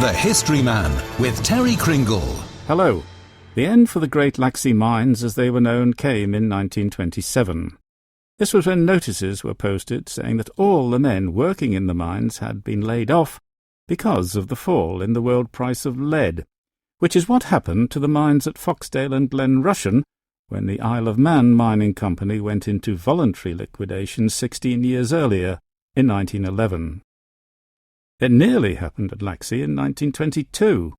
The History Man with Terry Kringle. Hello. The end for the Great Laxey Mines, as they were known, came in 1927. This was when notices were posted saying that all the men working in the mines had been laid off because of the fall in the world price of lead, which is what happened to the mines at Foxdale and Glen Rushen when the Isle of Man Mining Company went into voluntary liquidation 16 years earlier, in 1911. It nearly happened at Laxey in 1922,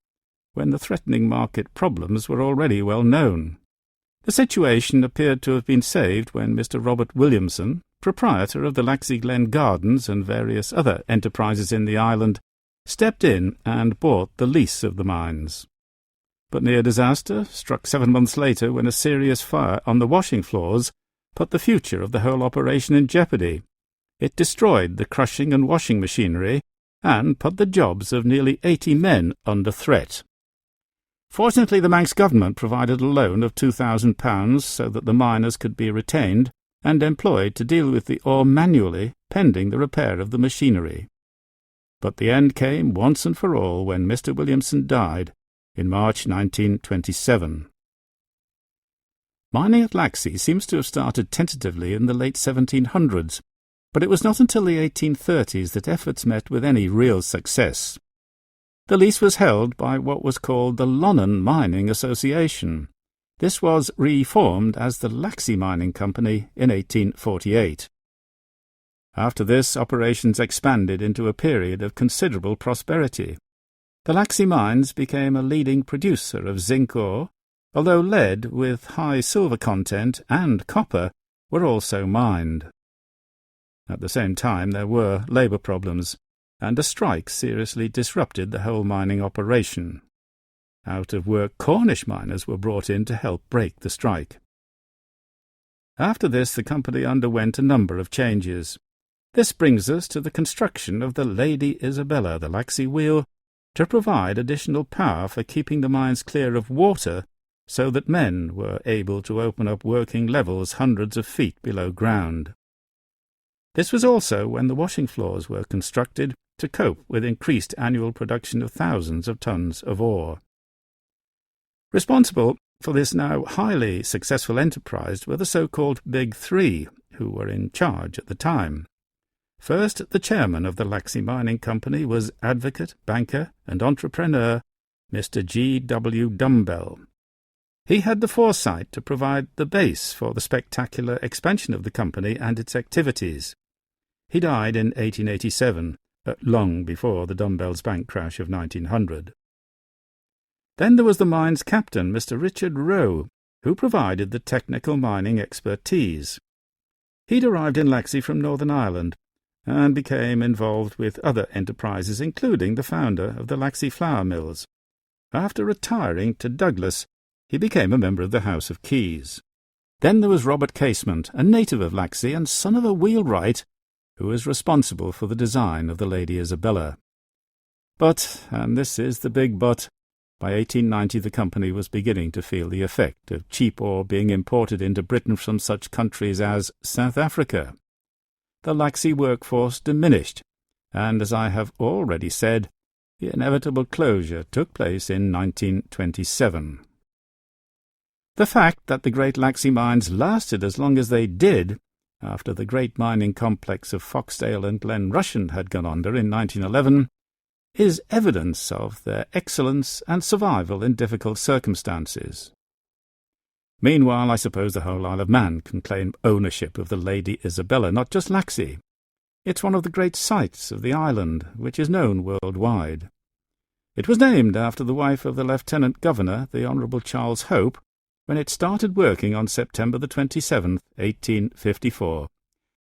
when the threatening market problems were already well known. The situation appeared to have been saved when Mr. Robert Williamson, proprietor of the Laxey Glen Gardens and various other enterprises in the island, stepped in and bought the lease of the mines. But near disaster struck 7 months later when a serious fire on the washing floors put the future of the whole operation in jeopardy. It destroyed the crushing and washing machinery and put the jobs of nearly 80 men under threat. Fortunately, the Manx government provided a loan of £2,000 so that the miners could be retained and employed to deal with the ore manually, pending the repair of the machinery. But the end came once and for all when Mr. Williamson died in March 1927. Mining at Laxey seems to have started tentatively in the late 1700s, but it was not until the 1830s that efforts met with any real success. The lease was held by what was called the Lonnon Mining Association. This was reformed as the Laxey Mining Company in 1848. After this, operations expanded into a period of considerable prosperity. The Laxey mines became a leading producer of zinc ore, although lead with high silver content and copper were also mined. At the same time, there were labour problems, and a strike seriously disrupted the whole mining operation. Out-of-work Cornish miners were brought in to help break the strike. After this, the company underwent a number of changes. This brings us to the construction of the Lady Isabella, the Laxey wheel, to provide additional power for keeping the mines clear of water so that men were able to open up working levels hundreds of feet below ground. This was also when the washing floors were constructed to cope with increased annual production of thousands of tons of ore. Responsible for this now highly successful enterprise were the so-called Big Three, who were in charge at the time. First, the chairman of the Laxey Mining Company was advocate, banker, and entrepreneur Mr. G. W. Dumbell. He had the foresight to provide the base for the spectacular expansion of the company and its activities. He died in 1887, long before the Dumbell's bank crash of 1900. Then there was the mine's captain, Mr. Richard Rowe, who provided the technical mining expertise. He'd arrived in Laxey from Northern Ireland and became involved with other enterprises, including the founder of the Laxey Flour Mills. After retiring to Douglas, he became a member of the House of Keys. Then there was Robert Casement, a native of Laxey and son of a wheelwright, who was responsible for the design of the Lady Isabella. But, and this is the big but, by 1890 the company was beginning to feel the effect of cheap ore being imported into Britain from such countries as South Africa. The Laxey workforce diminished, and as I have already said, the inevitable closure took place in 1927. The fact that the Great Laxey mines lasted as long as they did, after the great mining complex of Foxdale and Glen Rushen had gone under in 1911, is evidence of their excellence and survival in difficult circumstances. Meanwhile, I suppose the whole Isle of Man can claim ownership of the Lady Isabella, not just Laxey. It's one of the great sights of the island, which is known worldwide. It was named after the wife of the Lieutenant Governor, the Honourable Charles Hope, when it started working on September the 27th, 1854.